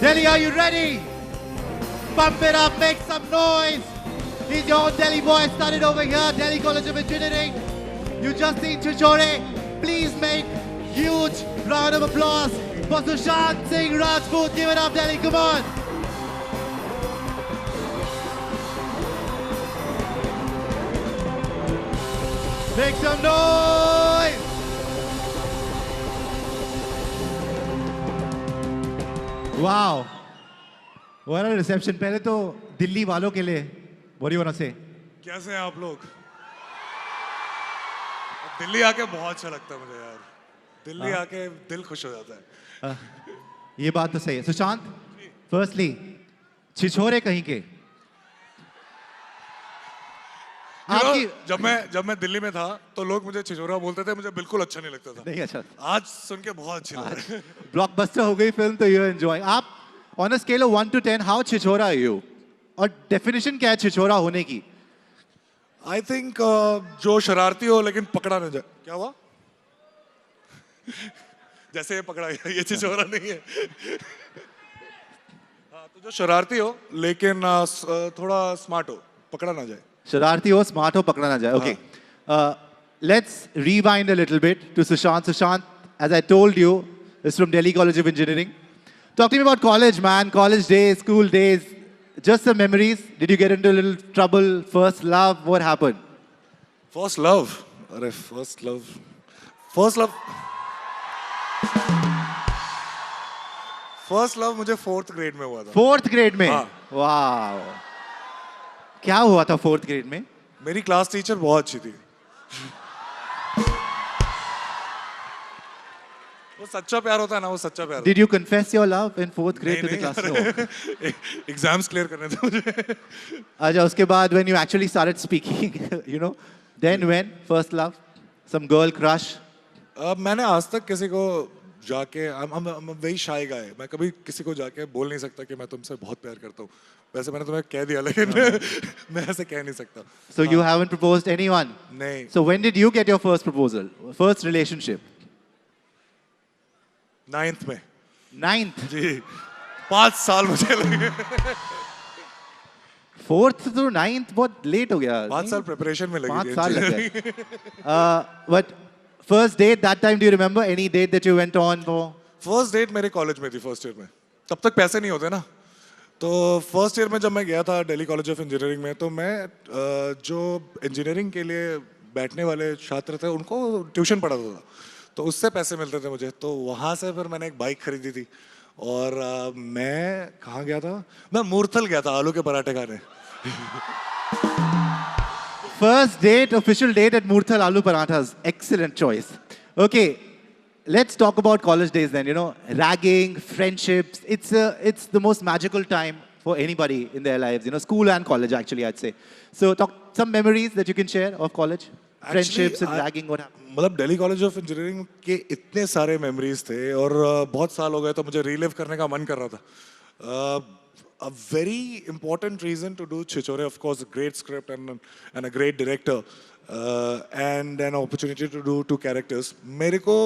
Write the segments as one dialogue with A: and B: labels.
A: Delhi, are you ready? Pump it up, make some noise. He's your own Delhi boy, started over here, Delhi College of Engineering. You just seen Chichore. Please make huge round of applause for Sushant Singh Rajput. Give it up, Delhi, come on. Make some noise. Wow. What a reception. पहले तो दिल्ली वालों के लिए what do you want to say?
B: कैसे हैं आप लोग? दिल्ली आके बहुत अच्छा लगता है मुझे यार. दिल्ली आके दिल खुश हो जाता है.
A: ये बात तो सही है. सुशांत, firstly, छिछोरे कहीं के.
B: जब मैं दिल्ली में था तो लोग मुझे छिछोरा बोलते थे, मुझे बिल्कुल अच्छा नहीं लगता था.
A: नहीं अच्छा.
B: आज सुन के बहुत अच्छी लग रही है.
A: ब्लॉकबस्टर हो गई फिल्म तो you're enjoying. आप on a scale of 1 to 10, how छिछोरा are you? और definition क्या है छिछोरा होने की?
B: I think जो शरारती हो लेकिन पकड़ा ना जाए. क्या हुआ? जैसे ये पकड़ा गया, ये छिछोरा नहीं है. हाँ, तो जो शरारती हो लेकिन थोड़ा स्मार्ट हो, पकड़ा ना जाए.
A: शरारती हो, स्मार्ट हो, पकड़ा ना जाए. Okay. Let's rewind a little bit to Sushant. Sushant, as I told you, is from Delhi College of Engineering. Talk to me about college, man. College days, school days. Just some memories. Did you get into a little trouble? First love? What happened?
B: First love. अरे first love. First love. First love मुझे 4th grade में हुआ था.
A: 4th grade में?
B: हाँ.
A: Wow. क्या हुआ था 4th grade में?
B: मेरी क्लास टीचर बहुत अच्छी थी. वो सच्चा प्यार होता है ना, वो सच्चा प्यार.
A: Did you confess your love in 4th grade to the class? No.
B: Exams clear करने थे मुझे.
A: अच्छा, उसके बाद when you actually started speaking, you know, then when first love, some girl crush.
B: मैंने आज तक किसी को जाके I'm a very shy guy. मैं कभी किसी को जाके बोल नहीं सकता कि मैं तुमसे बहुत प्यार करता हूँ. वैसे मैंने तुम्हें कह दिया लेकिन मैं ऐसे कह नहीं सकता.
A: So you haven't proposed anyone?
B: नहीं.
A: So when did you get your first proposal? First relationship?
B: 9th में.
A: 9th?
B: जी. 5 साल मुझे लगे.
A: 4th to 9th बहुत late हो गया.
B: 5 साल preparation में लगी.
A: 5 साल लग गए. But first date that time, do you remember any date that you went on for?
B: First date मेरे college में थी, first year में. तब तक पैसे नहीं होते ना. तो फर्स्ट ईयर में जब मैं गया था दिल्ली कॉलेज ऑफ इंजीनियरिंग में, तो मैं जो इंजीनियरिंग के लिए बैठने वाले छात्र थे उनको ट्यूशन पढ़ाता था. तो उससे पैसे मिलते थे मुझे. तो वहाँ से फिर मैंने एक बाइक खरीदी थी. और मैं कहाँ गया था? मैं मूर्थल गया था आलू के पराठे खाने.
A: First date, official date at Murthal Aloo Parathas. Excellent choice. Okay, let's talk about college days then. You know, ragging, friendships. It's the most magical time for anybody in their lives. You know, school and college actually, I'd say. So, talk some memories that you can share of college, friendships and ragging. What happened?
B: मतलब Delhi college of engineering के इतने सारे memories थे और बहुत साल हो गए तो मुझे रीलिव करने का मन कर रहा था. A very important reason to do Chichore, of course, a great script and a great director and an opportunity to do 2 characters. मेरे को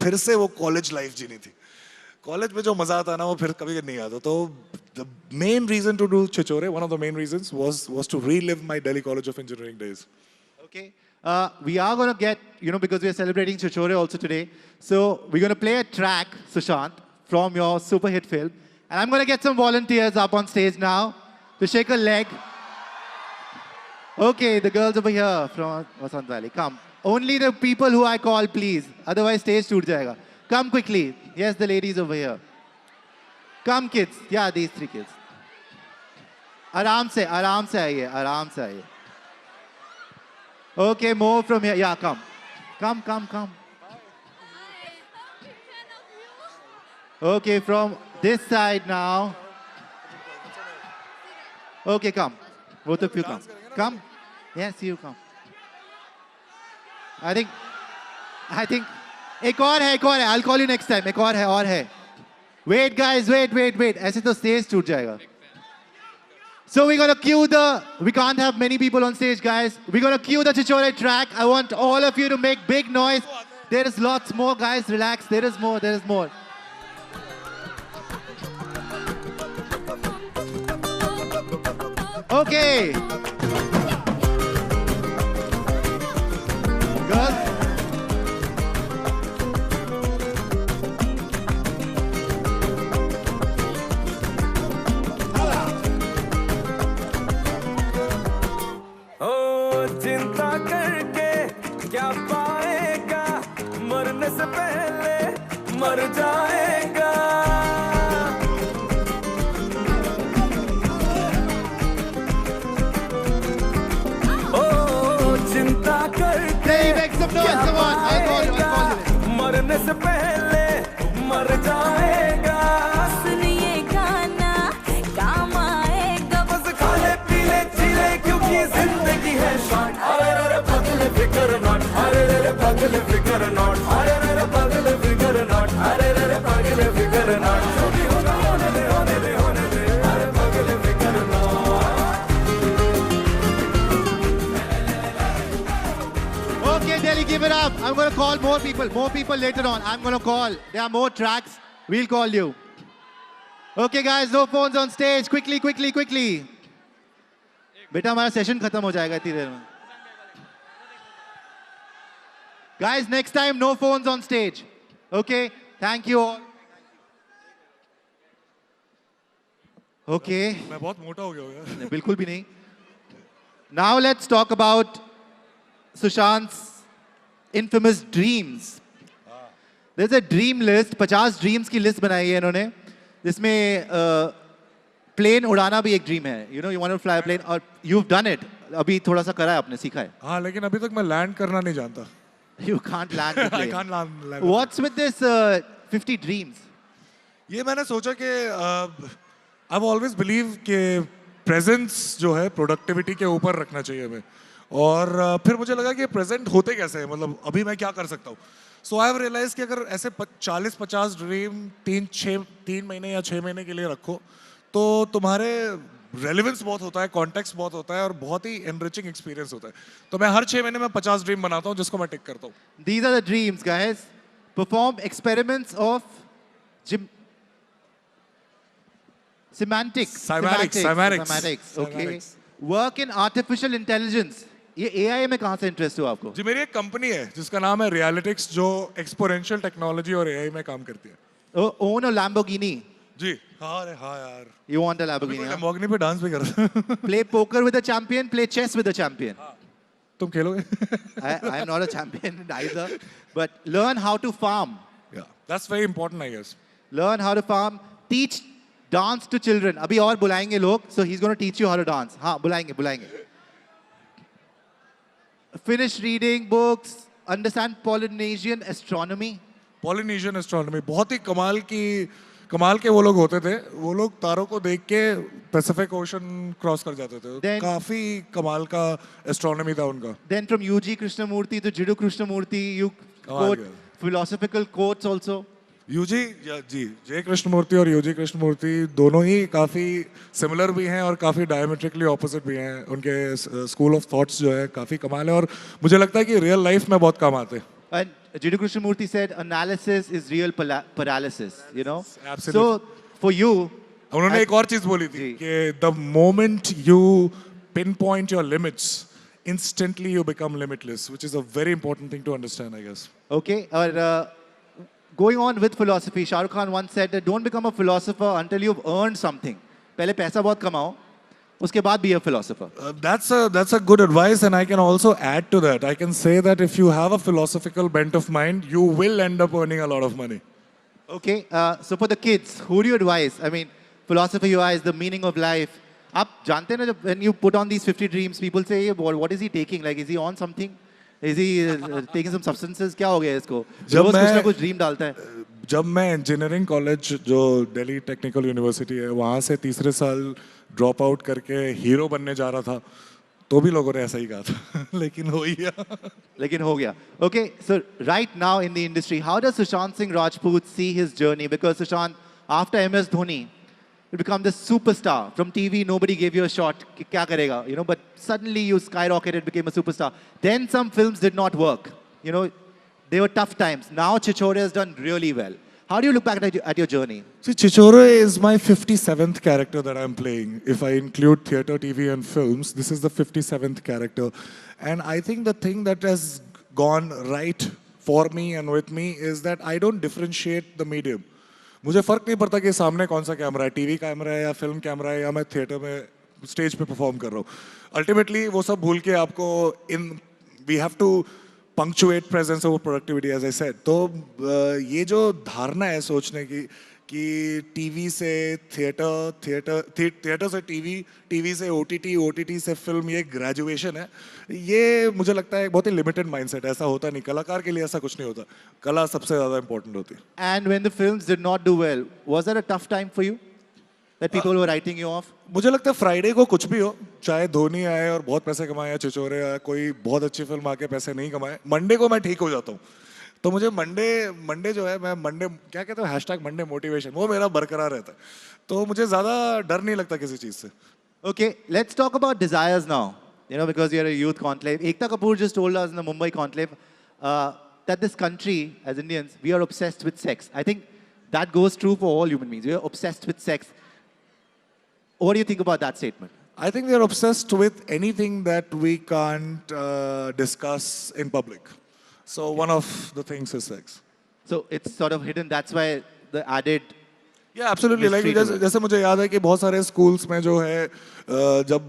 B: फिर से वो college life जीनी थी. College में जो मजा आता है ना वो फिर कभी नहीं आता. तो the main reason to do Chichore, one of the main reasons was to relive my Delhi College of Engineering days.
A: Okay. We are going to get, you know, because we are celebrating Chichore also today. So we're going to play a track, Sushant, from your super hit film. And I'm going to get some volunteers up on stage now to shake a leg. Okay, the girls over here from Vasant Valley, come. Only the people who I call, please. Otherwise, stage toot jayega. Come quickly. Yes, the ladies over here. Come, kids. Yeah, these 3 kids. आराम से आइए, आराम से आइए. Okay, more from here. Yeah, come. Come. Okay, from this side now. Okay, come. Both of you come. Come. Yes, you come. I think. एक और है. I'll call you next time. एक और है. Wait, guys. Wait. ऐसे तो stage टूट जाएगा. So we're gonna cue we can't have many people on stage, guys. We're gonna cue the Chichore track. I want all of you to make big noise. There is lots more, guys. Relax. There is more. Okay. Girls.
C: ओ चिंता करके क्या पाएगा, मरने से पहले मर जाएगा। ओ चिंता करके
A: Hey, make some noise,
C: क्या
A: come on. I'll call you, I'll call you.
C: पाएगा, मरने से पहले मर जाएगा।
D: सुनिए गाना काम आएगा।
C: बस खाले पीले चीले क्योंकि जिंदगी है शॉर्ट। अरे रे पगले फिकर नॉट, अरे रे पगले फिकर नॉट, अरे रे पगले फिकर नॉट, अरे रे पगले फिकर नॉट। जो भी होगा होने दे, होने दे, होने दे, अरे पगले फिकर not.
A: Okay, Delhi, give it up. I'm going to call more people later on. I'm going to call. There are more tracks. We'll call you. Okay, guys, no phones on stage. Quickly, quickly, quickly. बेटा हमारा session खत्म हो जाएगा इतनी देर में. Guys, next time, no phones on stage. Okay, thank you all. Okay,
B: मैं बहुत मोटा हो गया हूँ यार.
A: बिल्कुल भी नहीं. Now let's talk about Sushant's infamous dreams. There's a dream list, 50 dreams की list बनाई है इन्होंने, जिसमें प्लेन उड़ाना भी एक ड्रीम है. You know, you want to fly a plane और you've done it. अभी थोड़ा सा करा है आपने, सीखा है.
B: हाँ, लेकिन अभी तक मैं लैंड करना नहीं जानता.
A: You can't land the
B: I
A: plane.
B: can't land.
A: What's with this 50 dreams?
B: ये मैंने सोचा कि I've always believed कि presence जो है productivity के ऊपर रखना चाहिए हमें. और फिर मुझे लगा कि present होते कैसे हैं, मतलब अभी मैं क्या कर सकता हूँ. So I have realized कि अगर ऐसे 40-50 ड्रीम 3 महीने या 6 महीने के लिए रखो तो तुम्हारे रेलेवेंस बहुत होता है, कॉन्टेक्स्ट बहुत होता है और बहुत ही एनरिचिंग एक्सपीरियंस होता है. तो मैं हर 6 महीने में 50 ड्रीम बनाता हूँ जिसको मैं टिक करता हूँ.
A: These are the dreams, guys. Perform experiments of semantics. Okay. Work in artificial intelligence. ये AI में कहाँ से इंटरेस्ट हुआ आपको?
B: जी, मेरी एक कंपनी है जिसका नाम है रियलिटिक्स जो एक्सपोनेंशियल टेक्नोलॉजी और एआई में काम करती है.
A: Own a Lamborghini.
B: जी हाँ, अरे हाँ यार,
A: You want a Lamborghini? huh?
B: Lamborghini पे डांस भी करता.
A: Play poker with a champion. Play chess with a champion.
B: तुम खेलोगे?
A: I am not a champion either, but learn how to farm.
B: Yeah, that's very important, I guess.
A: Learn how to farm. Teach dance to children. अभी और बुलाएंगे लोग, so he's going to teach you how to dance. हाँ, बुलाएंगे. Finish reading books. Understand Polynesian astronomy.
B: Polynesian astronomy बहुत ही कमाल के वो लोग होते थे. वो लोग तारों को देख के पैसिफिक ओशन क्रॉस कर जाते थे.
A: Then-
B: काफी कमाल का एस्ट्रोनॉमी था उनका.
A: Then from UG Krishnamurti to Jiddu Krishnamurti, you quote
B: गया.
A: philosophical quotes also.
B: यूजी जी, जे कृष्णमूर्ति और यूजी कृष्णमूर्ति दोनों ही काफी सिमिलर भी हैं और काफी डायमेट्रिकली ऑपोजिट भी हैं. उनके स्कूल ऑफ थॉट्स जो है काफी कमाल है और मुझे लगता है कि रियल लाइफ में बहुत काम आते हैं.
A: And Jiddu Krishnamurti said, analysis is real paralysis, you know?
B: Absolutely.
A: So, for you,
B: उन्होंने एक और चीज बोली थी
A: जी.
B: कि the moment you pin point your limits instantly you become limitless, which is a very important thing to understand, I guess.
A: okay, going on with philosophy, Shah Rukh Khan once said that don't become a philosopher until you've earned something. पहले पैसा बहुत कमाओ, उसके बाद be a philosopher.
B: That's a good advice, and I can also add to that. I can say that if you have a philosophical bent of mind, you will end up earning a lot of money.
A: Okay, so for the kids, who do you advise? I mean, philosophy wise, the meaning of life. आप जानते हैं ना जब when you put on these 50 dreams, people say, what is he taking? Like, is he on something? Is he taking some substances? क्या हो गया इसको?
B: जब
A: रोज कुछ
B: मैं-
A: ना कुछ ड्रीम डालता है.
B: जब मैं इंजीनियरिंग कॉलेज जो दिल्ली टेक्निकल यूनिवर्सिटी है वहाँ से तीसरे साल ड्रॉप आउट करके हीरो बनने जा रहा था तो भी लोगों ने ऐसा ही कहा था. लेकिन हो ही गया.
A: लेकिन हो गया. Okay, so right now in the industry, how does Sushant Singh Rajput see his journey? Because Sushant, after MS Dhoni, you become this superstar. From TV, nobody gave you a shot. क्या करेगा? You know, but suddenly you skyrocketed, became a superstar. Then some films did not work. You know, they were tough times. Now Chichore has done really well. How do you look back at your journey?
B: See, Chichore is my 57th character that I'm playing. If I include theatre, TV, and films, this is the 57th character. And I think the thing that has gone right for me and with me is that I don't differentiate the medium. मुझे फर्क नहीं पड़ता कि सामने कौन सा camera है, TV camera है या फिल्म कैमरा है या मैं थिएटर में स्टेज पे परफॉर्म कर रहा हूँ. अल्टीमेटली वो सब भूल के आपको we have to punctuate presence over productivity, as I said. तो ये जो धारणा है सोचने की कि टीवी से थिएटर से टीवी से ओटीटी से फिल्म, ये ग्रेजुएशन है, ये मुझे लगता है बहुत ही लिमिटेड माइंडसेट. ऐसा होता नहीं. कलाकार के लिए ऐसा कुछ नहीं होता. कला सबसे ज़्यादा इंपॉर्टेंट होती है.
A: And when the films did not do well, was that a tough time for you? That people were writing you off?
B: मुझे लगता है फ्राइडे को कुछ भी हो, चाहे धोनी आए और बहुत पैसे कमाए या चिचोरे आए, कोई बहुत अच्छी फिल्म आके पैसे नहीं कमाए, मंडे को मैं ठीक हो जाता हूँ. तो मुझे मंडे जो है, मैं मंडे क्या कहते हैं, हैशटैग मंडे मोटिवेशन, वो मेरा बरकरार रहता है. तो मुझे ज़्यादा डर नहीं लगता किसी चीज़ से.
A: Okay, let's talk about desires now. You know, because you're a youth conclave. Ekta Kapoor just told us in the Mumbai conclave that this country, as Indians, we are obsessed with sex. I think that goes true for all human beings. We are obsessed with sex. What do you think about that statement?
B: I think we are obsessed with anything that we can't discuss in public. So one of the things is sex.
A: So it's sort of hidden. That's why the added.
B: Yeah, absolutely. Like जैसे मुझे याद है कि बहुत सारे schools में जो है जब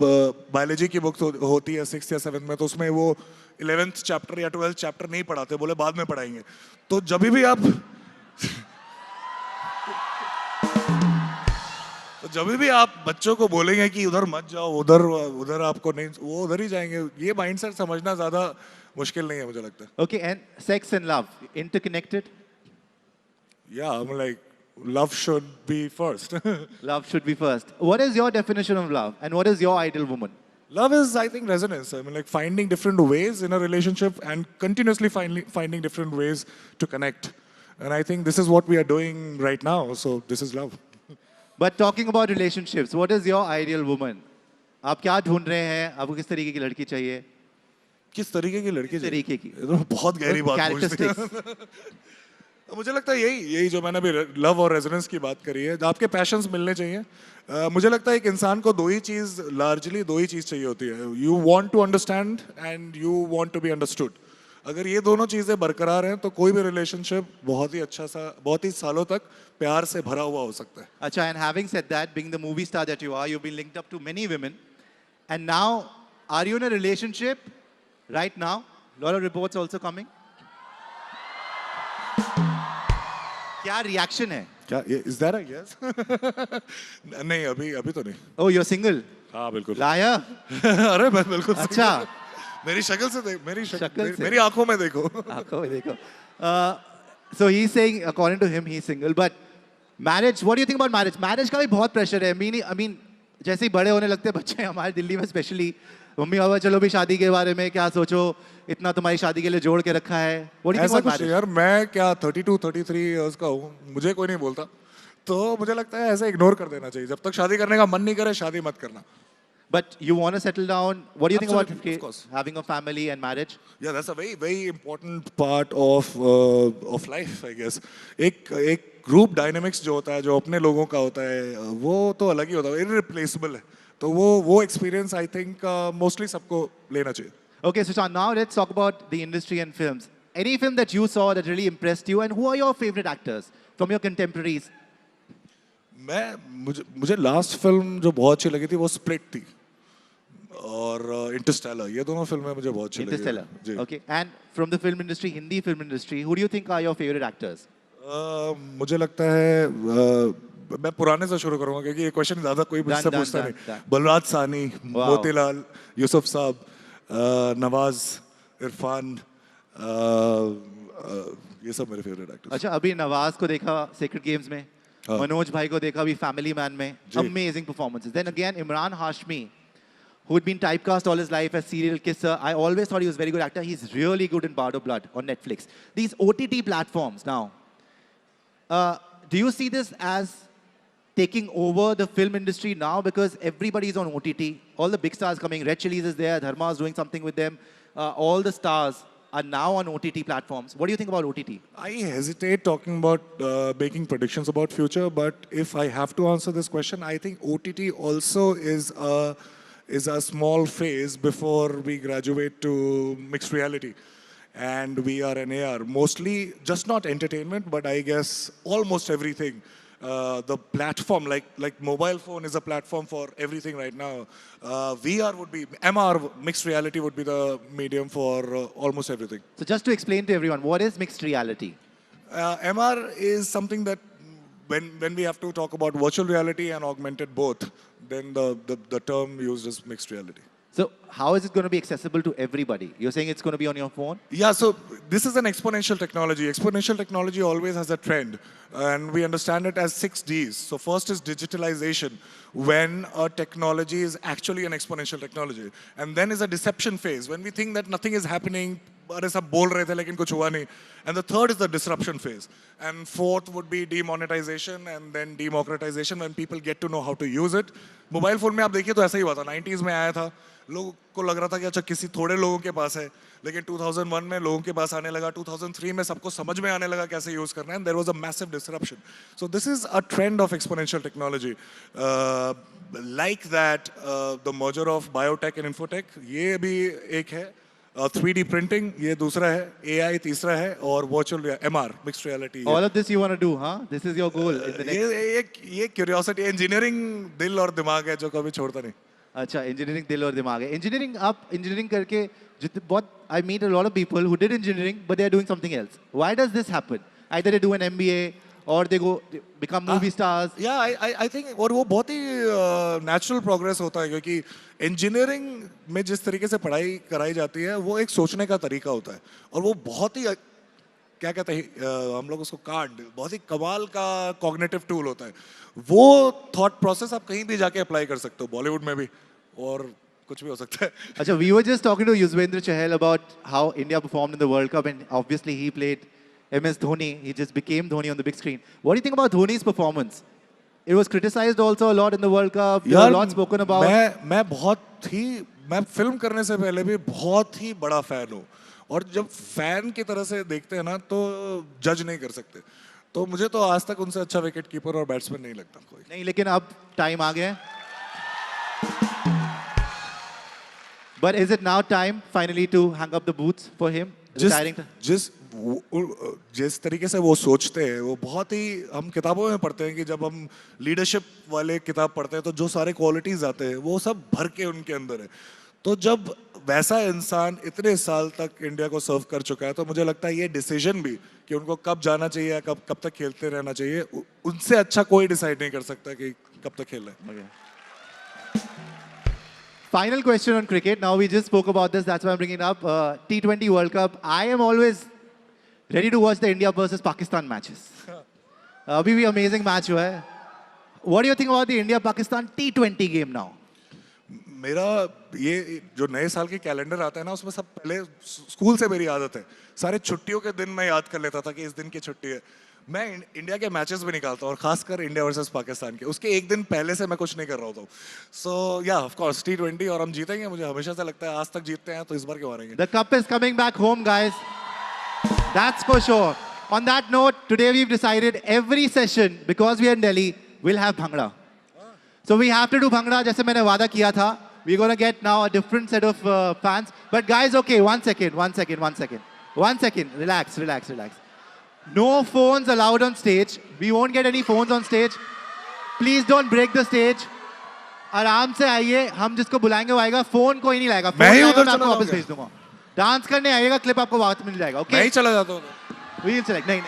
B: बायोलॉजी की बुक होती है 6th या 7th में, तो उसमें वो 11th चैप्टर या 12th चैप्टर नहीं पढ़ाते, बोले बाद में पढ़ाएंगे. तो जब भी आप बच्चों को बोलेंगे कि उधर मत जाओ, उधर आपको नहीं, वो उधर ही जाएंगे. ये माइंडसेट समझना ज्यादा मुश्किल नहीं है मुझे लगता है.
A: Okay, and sex and love interconnected?
B: Yeah, I'm like, love should be first.
A: Love should be first. What is your definition of love, and what is your ideal woman?
B: Love is, I think, resonance. I mean, like finding different ways in a relationship and continuously finding different ways to connect. And I think this is what we are doing right now. So this is love.
A: But talking about relationships, what is your ideal woman? आप क्या ढूंढ रहे हैं? आपको किस तरीके की लड़की चाहिए?
B: किस तरीके की लड़की?
A: तरीके की.
B: ये तो बहुत गहरी बात पूछते हैं. मुझे लगता है यही जो मैंने अभी लव और रेजोनेंस की बात करी है, आपके पैशंस मिलने चाहिए. मुझे लगता है एक इंसान को लार्जली दो ही चीज चाहिए होती है. You want to understand and you want to be understood. अगर ये दोनों चीजें बरकरार हैं तो कोई भी रिलेशनशिप बहुत ही सालों तक प्यार से भरा हुआ हो सकता है.
A: अच्छा, and having said that, being the movie star that you are, you've been linked up to many women, and now are you in a relationship right now? A lot of reports also coming. क्या reaction है?
B: क्या is that a yes? नहीं, अभी तो नहीं.
A: Oh, you're single?
B: हाँ बिल्कुल.
A: Liar?
B: अरे मैं बिल्कुल.
A: अच्छा.
B: मेरी शक्ल से देख,
A: शक्ल से.
B: मेरी आंखों में देखो.
A: आंखों में देखो. So he's saying, according to him, he's single. But marriage, what do you think about marriage? Marriage का भी बहुत pressure है. I mean, जैसे ही बड़े होने लगते हैं बच्चे हमारे दिल्ली में स्पेशली, मम्मी पापा चलो भी शादी के बारे में क्या सोचो, इतना तुम्हारी शादी के लिए जोड़ के रखा है. What do you think
B: ऐसा
A: about
B: कुछ
A: marriage?
B: यार, मैं क्या 32-33 इयर्स का हूँ, मुझे कोई नहीं बोलता, तो मुझे लगता है ऐसे इग्नोर कर देना चाहिए. जब तक शादी करने का मन नहीं करे, शादी मत करना.
A: But you want to settle down. What do you
B: Absolutely,
A: think
B: of
A: about
B: course.
A: having a family and marriage?
B: Yeah, that's a very important part of life, I guess. एक ग्रुप डायनामिक्स जो होता है, जो अपने लोगों का होता है, वो तो अलग ही होता है, इररिप्लेसेबल है. तो वो एक्सपीरियंस आई थिंक मोस्टली सबको लेना चाहिए.
A: Okay, Sushant, now let's talk about the industry and films. Any film that you saw that really impressed you, and who are your favorite actors from your contemporaries?
B: मुझे last film जो बहुत अच्छी लगी थी वो स्प्लिट थी और Interstellar. ये दोनों फिल्में मुझे बहुत अच्छी लगी.
A: Interstellar. Okay, and from the film industry, Hindi film industry, who do you think are your favorite actors?
B: मुझे लगता है मैं पुराने से शुरू करूंगा क्योंकि ये क्वेश्चन ज्यादा कोई मुझसे पूछता नहीं. बलराज सानी, मोतीलाल, यूसुफ साहब, नवाज, इरफान, ये सब मेरे फेवरेट एक्टर्स.
A: अच्छा, अभी नवाज को देखा सेक्रेट गेम्स में, मनोज भाई को देखा अभी फैमिली मैन में. Amazing performances. Then again, Imran Hashmi, who had been typecast all his life as serial kisser. I always thought he was a very good actor. He's really good in Bard of Blood on Netflix. These OTT platforms now, do you see this as taking over the film industry now because everybody is on OTT? All the big stars coming. Red Chillies is there. Dharma is doing something with them. All the stars are now on OTT platforms. What do you think about OTT?
B: I hesitate talking about making predictions about future, but if I have to answer this question, I think OTT also is a small phase before we graduate to mixed reality and VR and AR. Mostly, just not entertainment, but I guess almost everything. The platform, like mobile phone is a platform for everything right now. VR would be, MR, mixed reality would be the medium for almost everything.
A: So just to explain to everyone, what is mixed reality?
B: MR is something that when we have to talk about virtual reality and augmented both, then the term used is mixed reality.
A: So how is it going to be accessible to everybody? You're saying it's going to be on your phone?
B: Yeah, so this is an exponential technology. Exponential technology always has a trend, and we understand it as 6Ds. So first is digitalization, when a technology is actually an exponential technology. And then is a deception phase, when we think that nothing is happening, अरे सब बोल रहे थे लेकिन कुछ हुआ नहीं. And the third is the disruption phase. And fourth would be demonetization and then democratization, when people get to know how to use it. Mobile phone में आप देखिए तो ऐसा ही हुआ था. 90s में आया था, लोगों को लग रहा था कि अच्छा किसी थोड़े लोगों के पास है, लेकिन 2001 में लोगों के पास आने लगा, 2003 में सबको समझ में आने लगा कैसे यूज करना है, and there was a massive disruption. So this is a trend of exponential technology. Like that, the merger of biotech and infotech, ये भी एक है. 3D printing, ये दूसरा है, AI तीसरा है, और virtual MR, mixed reality.
A: All of this you want to do, huh? This is your goal in the next...
B: ये curiosity, engineering दिल और दिमाग है जो कभी छोड़ता नहीं.
A: अच्छा, engineering दिल और दिमाग है. Engineering, आप engineering करके बहुत I meet a lot of people who did engineering but they are doing something else. Why does this happen? Either they do an MBA or they become movie stars.
B: Yeah, I think, और वो बहुत ही natural progress होता है, क्योंकि engineering में जिस तरीके से पढ़ाई कराई जाती है वो एक सोचने का तरीका होता है, और वो बहुत ही क्या कहते हैं हम लोग उसको कांड, बहुत ही कमाल का कॉग्निटिव टूल होता है. वो थॉट प्रोसेस आप कहीं भी जाके अप्लाई कर सकते हो, बॉलीवुड में भी, और कुछ भी हो सकता है.
A: अच्छा, we were just talking to Yuzvendra Chahal about how India performed in the World Cup, and obviously he played MS Dhoni. He just became Dhoni on the big screen. What do you think about Dhoni's performance? It was criticized also a lot in the World Cup. There was a lot spoken about.
B: मैं film करने से पहले भी बहुत ही बड़ा fan हूँ, और जब फैन की तरह से देखते हैं ना तो जज नहीं कर सकते. तो मुझे तो आज तक उनसे अच्छा विकेट कीपर और बैट्समैन नहीं लगता कोई.
A: नहीं, लेकिन अब टाइम आ गया है. But is it now time finally to hang up the boots for him?
B: जिस तरीके से वो सोचते हैं, वो बहुत ही, हम किताबों में पढ़ते हैं कि जब हम लीडरशिप वाले किताब पढ़ते हैं तो जो सारे क्वालिटीज आते हैं वो सब भर के उनके अंदर है. तो जब वैसा इंसान इतने साल तक इंडिया को सर्व कर चुका है, तो मुझे लगता है ये डिसीजन भी कि उनको कब जाना चाहिए, कब तक खेलते रहना चाहिए, उनसे अच्छा कोई डिसाइड नहीं कर सकता कि कब तक खेलना है.
A: Final question on cricket. Now we just spoke about this, that's why I'm bringing it up. T20 World Cup. I am always ready to watch the India versus Pakistan matches. Abhi bhi amazing match hua hai. What do you think about the India-Pakistan T20 game now?
B: मेरा ये जो नए साल के calendar आता है ना, उसमें सब पहले स्कूल से मेरी आदत है, सारे छुट्टियों के दिन मैं याद कर लेता था कि इस दिन की छुट्टी है. मैं इंडिया के मैचेस भी निकालता हूँ, और खासकर इंडिया वर्सेस पाकिस्तान के, उसके एक दिन पहले से मैं कुछ नहीं कर रहा होता हूँ. सो या ऑफ कोर्स T20, और हम जीतेंगे. मुझे हमेशा से लगता है आज तक जीतते हैं, तो इस बार क्यों हारेंगे.
A: The cup is coming back home, guys. That's for sure. On that note, today we've decided every session, because we are in Delhi, we'll have Bhangra. So we have to do Bhangra, जैसे मैंने वादा किया था. We're going to get now a different set of fans. But guys, okay, one second. Relax. No phones allowed on stage. We won't get any phones on stage. Please don't break the stage. आराम से आइए, हम जिसको बुलाएंगे वो आएगा. Phone कोई नहीं लाएगा.
B: मैं ही उधर चला
A: आपको वापस भेज दूंगा. डांस करने आइएगा, क्लिप आपको वापस मिल जाएगा. ओके,
B: मैं ही चला जाता हूँ.
A: We'll select. नहीं.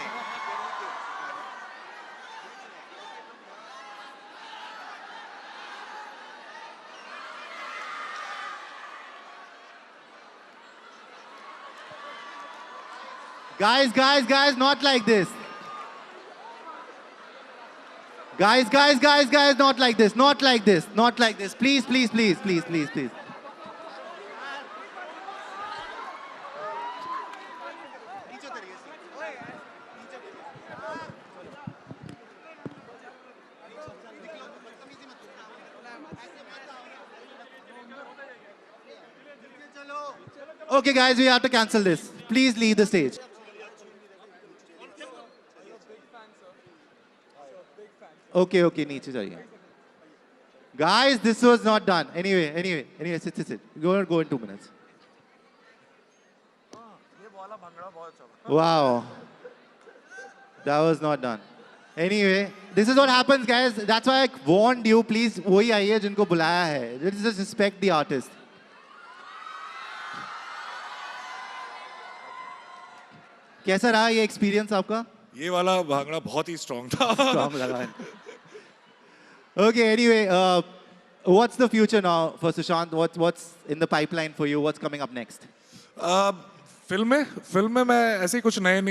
A: Guys, not like this. Guys, not like this. Please. Okay, guys, we have to cancel this. please leave the stage. Okay, okay, नीचे जाइए. Guys, this was not done. Anyway, sit. Go in 2 minutes. Wow. That was not done. Anyway, this is what happens, guys. That's why I warned you. Please, वही आइए जिनको बुलाया है. Just respect the artist. कैसा रहा ये experience आपका?
B: ये वाला भांगड़ा बहुत ही strong था.
A: Strong लगा है. Okay, anyway, what's the future now for Sushant? What's in the pipeline for you? What's coming up next?
B: Film में मैं ऐसे ही कुछ नए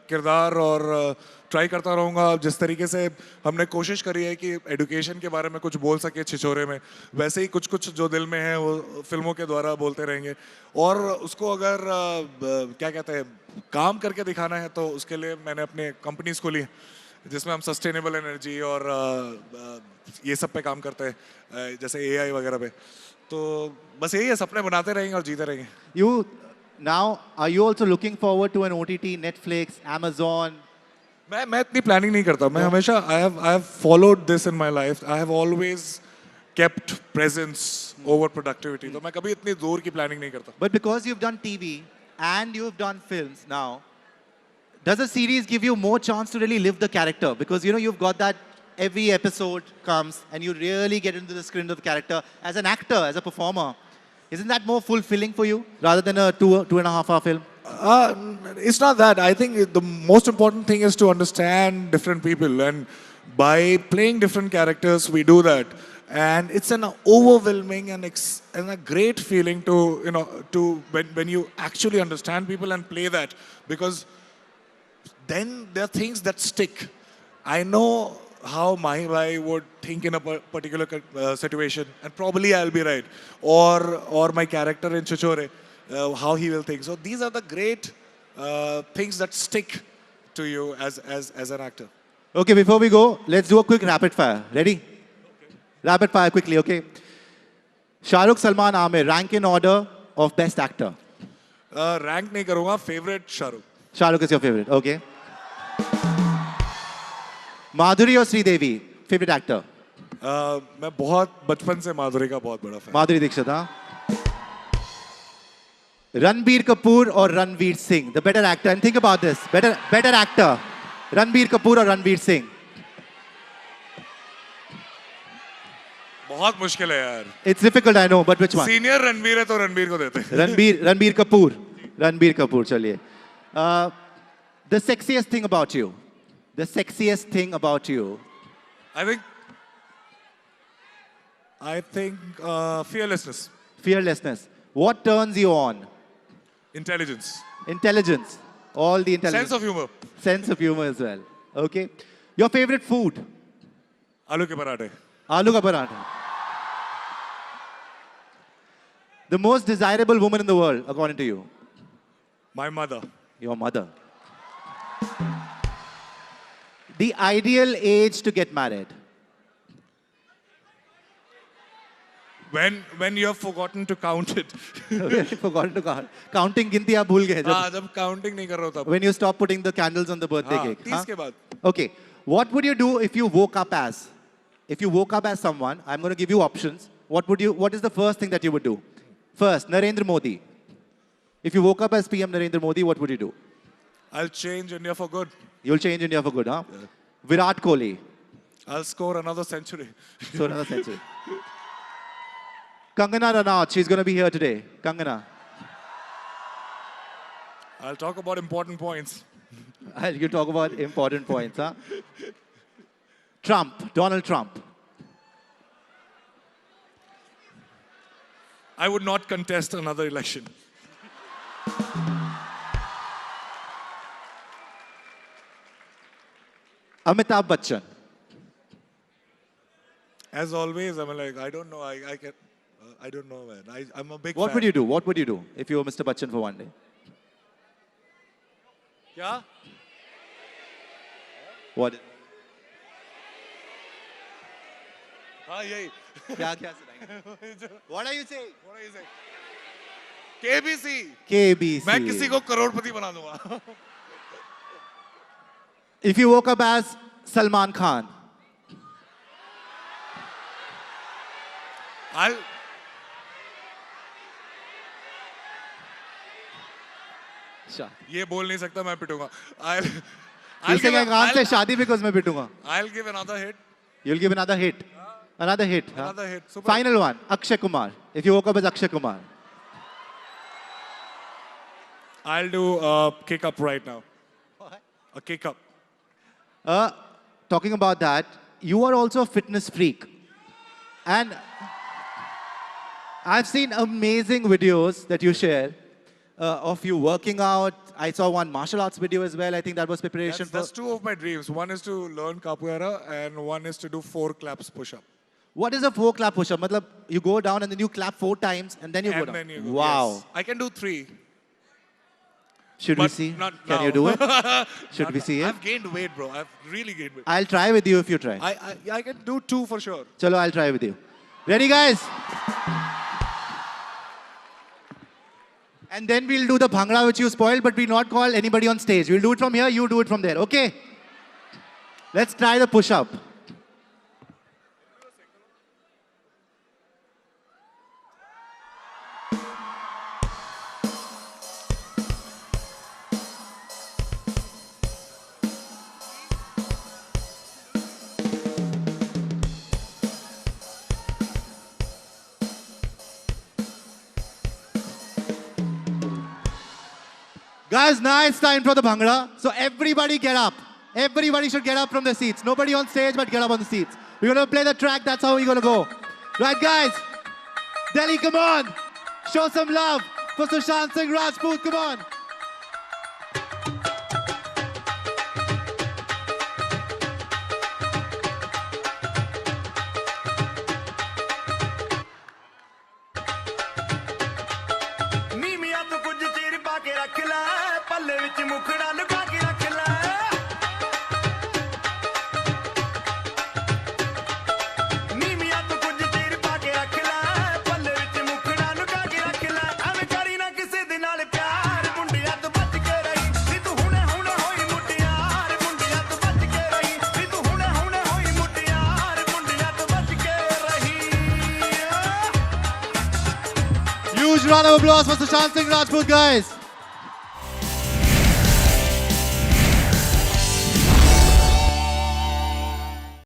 B: किरदार और ट्राई करता रहूँगा. जिस तरीके से हमने कोशिश करी है कि एजुकेशन के बारे में कुछ बोल सके छिछोरे में, वैसे ही कुछ जो दिल में है वो फिल्मों के द्वारा बोलते रहेंगे. और उसको अगर क्या कहते हैं काम करके दिखाना है तो उसके लिए मैंने अपने कंपनीज खोली है जिसमें हम सस्टेनेबल एनर्जी और ये सब पे काम करते हैं, जैसे AI वगैरह पे. तो बस यही है, सपने बनाते रहेंगे और जीते रहेंगे.
A: You now, are you also looking forward to an OTT, Netflix, Amazon?
B: मैं इतनी प्लानिंग नहीं करता. मैं हमेशा I have followed this in my life. I have always kept presence over productivity. तो मैं कभी इतनी दूर की प्लानिंग नहीं करता.
A: But because you've done TV and you've done films now, does a series give you more chance to really live the character? Because you know you've got that every episode comes and you really get into the skin of the character as an actor, as a performer. Isn't that more fulfilling for you rather than a 2.5 hour film?
B: It's not that. I think the most important thing is to understand different people, and by playing different characters, we do that. And it's an overwhelming and a great feeling to when you actually understand people and play that, because then there are things that stick. I know how my guy would think in a particular situation, and probably I'll be right. Or my character in Chichore, how he will think. So these are the great things that stick to you as an actor.
A: Okay, before we go, let's do a quick rapid fire. Ready? Okay. Rapid fire quickly, okay? Shahrukh, Salman, Aamir, rank in order of best actor.
B: Rank नहीं करूँगा. Favorite Shahrukh.
A: Shahrukh is your favorite, okay. माधुरी और Sridevi, favourite actor?
B: मैं बहुत बचपन से माधुरी का बहुत बड़ा फैन.
A: माधुरी दीक्षित, हाँ. रणबीर कपूर और Ranveer Singh, the better actor. And think about this, better actor, Ranbir Kapoor और रणवीर सिंह.
B: बहुत मुश्किल है यार.
A: It's difficult, I know, but which one?
B: Senior Ranbir है तो रणबीर को देते हैं.
A: रणबीर कपूर, चलिए. The sexiest thing about you. The sexiest thing about you.
B: I think fearlessness.
A: Fearlessness. What turns you on?
B: Intelligence.
A: Intelligence. All the intelligence.
B: Sense of humor.
A: Sense of humor as well. Okay. Your favorite food?
B: आलू के पराठे.
A: Aloo ka paratha. The most desirable woman in the world, according to you?
B: My mother.
A: Your mother. The ideal age to get married?
B: When you have forgotten to count it.
A: Forgotten to count. Counting गिनती आप भूल गए
B: हाँ, जब counting नहीं कर रहा तब.
A: when you stop putting the candles on the birthday
B: हाँ,
A: cake.
B: 30 के बाद.
A: Okay. What would you do if you woke up as? If you woke up as someone, I'm going to give you options. What is the first thing that you would do? First, Narendra Modi. If you woke up as PM Narendra Modi, what would you do?
B: I'll change India for good.
A: You'll change India for good, huh? Yeah. Virat Kohli.
B: I'll score another century.
A: So another century. Kangana Ranaut, she's going to be here today. Kangana.
B: I'll talk about important points.
A: You talk about important points, huh? Trump, Donald Trump.
B: I would not contest another election.
A: Amitabh Bachchan.
B: As always, I don't know. I don't know, man. I'm a big
A: What
B: fan.
A: would you do? What would you do if you were Mr. Bachchan for one day?
B: क्या?
A: What?
B: हाँ यही.
A: क्या सुनाएंगे? What are you saying?
B: What are you saying? KBC.
A: KBC.
B: मैं किसी को करोड़पति बना दूंगा.
A: If you woke up as Salman Khan,
B: I'll ये बोल नहीं सकता, मैं पिटूंगा.
A: किसी के कान से शादी because मैं पिटूंगा.
B: I'll give another hit.
A: You'll give another hit. Another hit. huh?
B: Another hit. Super.
A: Final one. Akshay Kumar. If you woke up as Akshay Kumar.
B: I'll do a kick up right now. A kick up.
A: Talking about that, you are also a fitness freak. And I've seen amazing videos that you share of you working out. I saw one martial arts video as well. I think that was preparation
B: That's two of my dreams. One is to learn capoeira and one is to do 4 claps push-up.
A: What is a 4 clap push-up? Matlab, you go down and then you clap 4 times and then you go
B: And
A: down.
B: then you go.
A: Wow.
B: Yes. I can do 3.
A: Should we
B: But
A: see?
B: not
A: Can
B: now.
A: you do it? Should
B: Not
A: we
B: now.
A: see it?
B: I've gained weight, bro. I've really gained weight.
A: I'll try with you if you try.
B: I can do 2 for sure.
A: Chalo, I'll try with you. Ready, guys? And then we'll do the bhangra which you spoiled, but we'll not call anybody on stage. We'll do it from here, you do it from there, okay? Let's try the push-up. Guys, now it's time for the bhangra. So everybody get up. Everybody should get up from their seats. Nobody on stage, but get up on the seats. We're gonna play the track, that's how we're gonna go. Right, guys? Delhi, come on. Show some love for Sushant Singh Rajput, come on.
C: ਨੀ ਮੀਆਂ ਤੂੰ ਕੁਝ ਚੀਰ ਪਾ ਕੇ ਰੱਖ ਲੈ ਪੱਲੇ ਵਿੱਚ ਮੁਖੜਾ ਲੁਕਾ ਕੇ ਰੱਖ ਲੈ ਨੀ ਮੀਆਂ ਤੂੰ ਕੁਝ ਚੀਰ ਪਾ ਕੇ ਰੱਖ ਲੈ ਪੱਲੇ ਵਿੱਚ ਮੁਖੜਾ ਲੁਕਾ ਕੇ ਰੱਖ ਲੈ ਐਵੇਂ ਕਰੀ ਨਾ ਕਿਸੇ ਦੇ ਨਾਲ ਪਿਆਰ ਮੁੰਡਿਆਂ ਤੋਂ ਬਚ ਕੇ ਰਹੀ ਨੀ ਤੂੰ ਹੁਣੇ ਹੁਣੇ ਹੋਈ ਮੁਟਿਆਰ ਮੁੰਡਿਆਂ ਤੋਂ ਬਚ ਕੇ ਰਹੀ ਨੀ ਤੂੰ ਹੁਣੇ ਹੁਣੇ ਹੋਈ ਮੁਟਿਆਰ ਮੁੰਡਿਆਂ ਤੋਂ ਬਚ ਕੇ ਰਹੀ
A: Huge round of applause for Sushant Singh Rajput, guys.